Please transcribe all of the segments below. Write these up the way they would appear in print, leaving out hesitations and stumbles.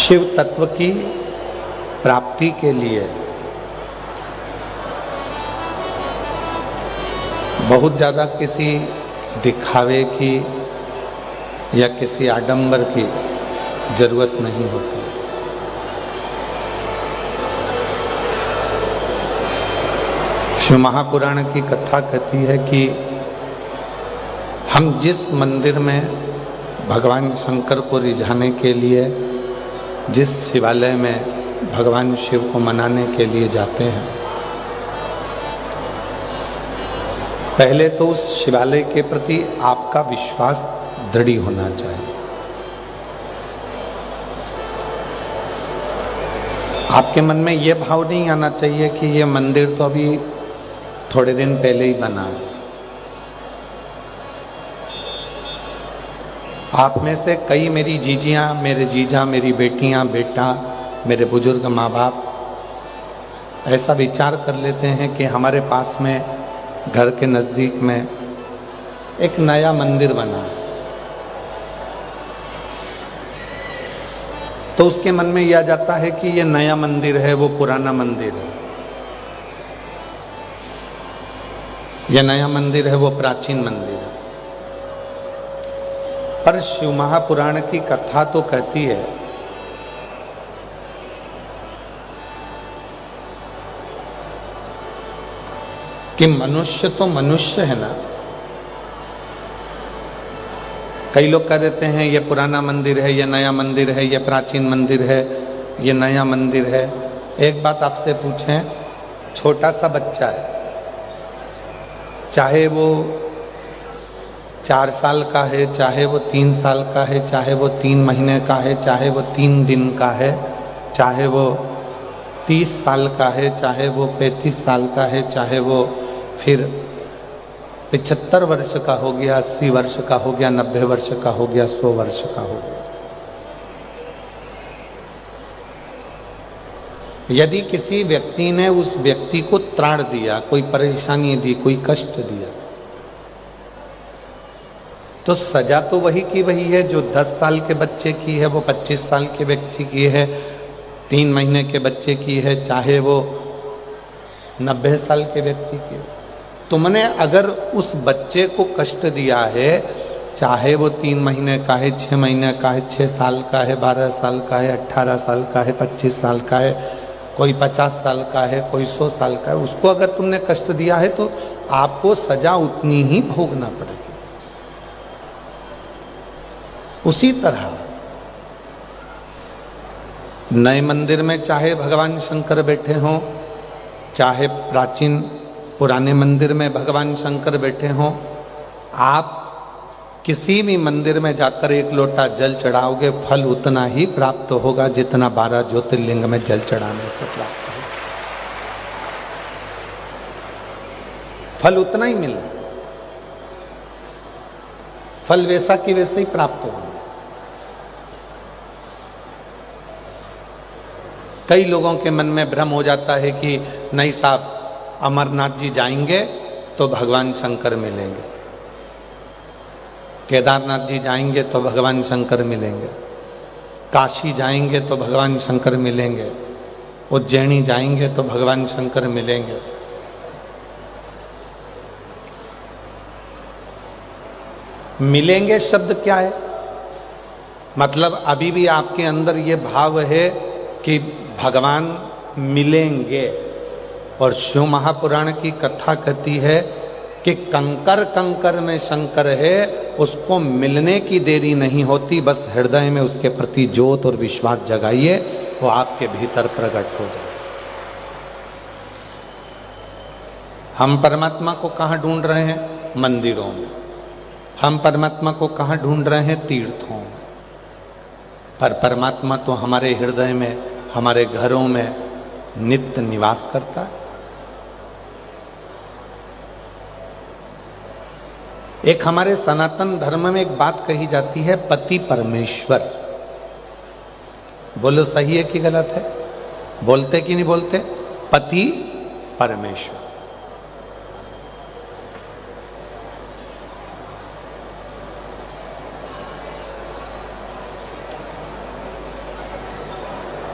शिव तत्व की प्राप्ति के लिए बहुत ज़्यादा किसी दिखावे की या किसी आडंबर की जरूरत नहीं होती। शिव महापुराण की कथा कहती है कि हम जिस मंदिर में भगवान शंकर को रिझाने के लिए, जिस शिवालय में भगवान शिव को मनाने के लिए जाते हैं, पहले तो उस शिवालय के प्रति आपका विश्वास दृढ़ होना चाहिए। आपके मन में यह भाव नहीं आना चाहिए कि यह मंदिर तो अभी थोड़े दिन पहले ही बना है। आप में से कई मेरी जीजियाँ, मेरे जीजा, मेरी बेटियाँ, बेटा, मेरे बुजुर्ग माँ बाप ऐसा विचार कर लेते हैं कि हमारे पास में घर के नज़दीक में एक नया मंदिर बना है, तो उसके मन में यह आ जाता है कि ये नया मंदिर है, वो पुराना मंदिर है। यह नया मंदिर है, वो प्राचीन मंदिर है। पर शिव महापुराण की कथा तो कहती है कि मनुष्य तो मनुष्य है ना। कई लोग कह देते हैं ये पुराना मंदिर है, ये नया मंदिर है, ये प्राचीन मंदिर है, ये नया मंदिर है। एक बात आपसे पूछें, छोटा सा बच्चा है, चाहे वो 4 साल का है, चाहे वो 3 साल का है, चाहे वो 3 महीने का है, चाहे वो 3 दिन का है, चाहे वो 30 साल का है, चाहे वो 35 साल का है, चाहे वो फिर 75 वर्ष का हो गया, 80 वर्ष का हो गया, 90 वर्ष का हो गया, 100 वर्ष का हो गया। यदि किसी व्यक्ति ने उस व्यक्ति को त्राण दिया, कोई परेशानी दी, कोई कष्ट दिया, तो सजा तो वही की वही है जो 10 साल के बच्चे की है, वो 25 साल के व्यक्ति की है, 3 महीने के बच्चे की है, चाहे वो 90 साल के व्यक्ति की। तुमने अगर उस बच्चे को कष्ट दिया है, चाहे वो 3 महीने का है, 6 महीने का है, 6 साल का है, 12 साल का है, 18 साल का है, 25 साल का है, कोई 50 साल का है, कोई 100 साल का है, उसको अगर तुमने कष्ट दिया है तो आपको सजा उतनी ही भोगना पड़ेगी। उसी तरह नए मंदिर में चाहे भगवान शंकर बैठे हों, चाहे प्राचीन पुराने मंदिर में भगवान शंकर बैठे हों, आप किसी भी मंदिर में जाकर 1 लोटा जल चढ़ाओगे, फल उतना ही प्राप्त होगा जितना 12 ज्योतिर्लिंग में जल चढ़ाने से प्राप्त होगा। फल उतना ही मिलना, फल वैसा कि वैसे ही प्राप्त होगा। कई लोगों के मन में भ्रम हो जाता है कि नहीं साहब, अमरनाथ जी जाएंगे तो भगवान शंकर मिलेंगे, केदारनाथ जी जाएंगे तो भगवान शंकर मिलेंगे, काशी जाएंगे तो भगवान शंकर मिलेंगे, उज्जैनी जाएंगे तो भगवान शंकर मिलेंगे। मिलेंगे शब्द क्या है? मतलब अभी भी आपके अंदर ये भाव है कि भगवान मिलेंगे। और शिव महापुराण की कथा कहती है कि कंकर कंकर में शंकर है, उसको मिलने की देरी नहीं होती, बस हृदय में उसके प्रति ज्योत और विश्वास जगाइए, वो आपके भीतर प्रकट हो जाए। हम परमात्मा को कहाँ ढूंढ रहे हैं? मंदिरों में। हम परमात्मा को कहाँ ढूंढ रहे हैं? तीर्थों में। पर परमात्मा तो हमारे हृदय में, हमारे घरों में नित्य निवास करता है। एक हमारे सनातन धर्म में एक बात कही जाती है, पति परमेश्वर। बोलो सही है कि गलत है? बोलते कि नहीं बोलते? पति परमेश्वर।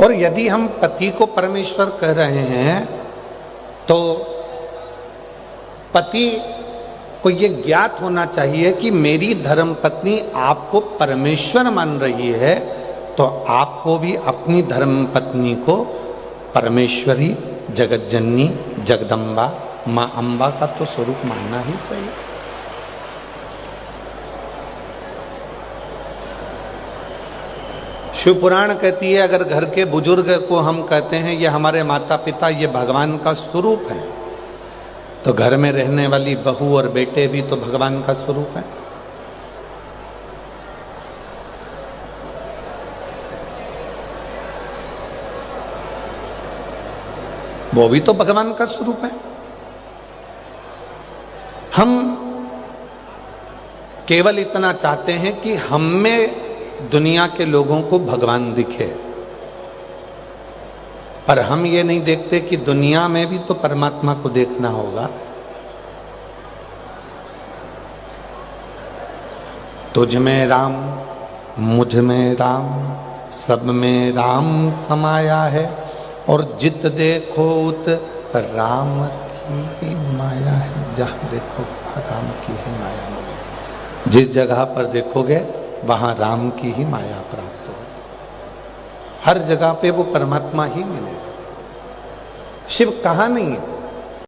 और यदि हम पति को परमेश्वर कह रहे हैं तो पति को ये ज्ञात होना चाहिए कि मेरी धर्मपत्नी आपको परमेश्वर मान रही है, तो आपको भी अपनी धर्मपत्नी को परमेश्वरी, जगतजननी, जगदम्बा, माँ अम्बा का तो स्वरूप मानना ही चाहिए। शिव पुराण कहती है अगर घर के बुजुर्ग को हम कहते हैं ये हमारे माता पिता, ये भगवान का स्वरूप है, तो घर में रहने वाली बहू और बेटे भी तो भगवान का स्वरूप है। वो भी तो भगवान का स्वरूप है। हम केवल इतना चाहते हैं कि हम में दुनिया के लोगों को भगवान दिखे, पर हम ये नहीं देखते कि दुनिया में भी तो परमात्मा को देखना होगा। तुझ में राम, मुझ में राम, सब में राम समाया है, और जित देखो उत राम की माया है। जहां देखो राम की ही माया मिलेगी। जिस जगह पर देखोगे वहां राम की ही माया प्राप्त हो। हर जगह पे वो परमात्मा ही मिलेगा। शिव कहाँ नहीं है।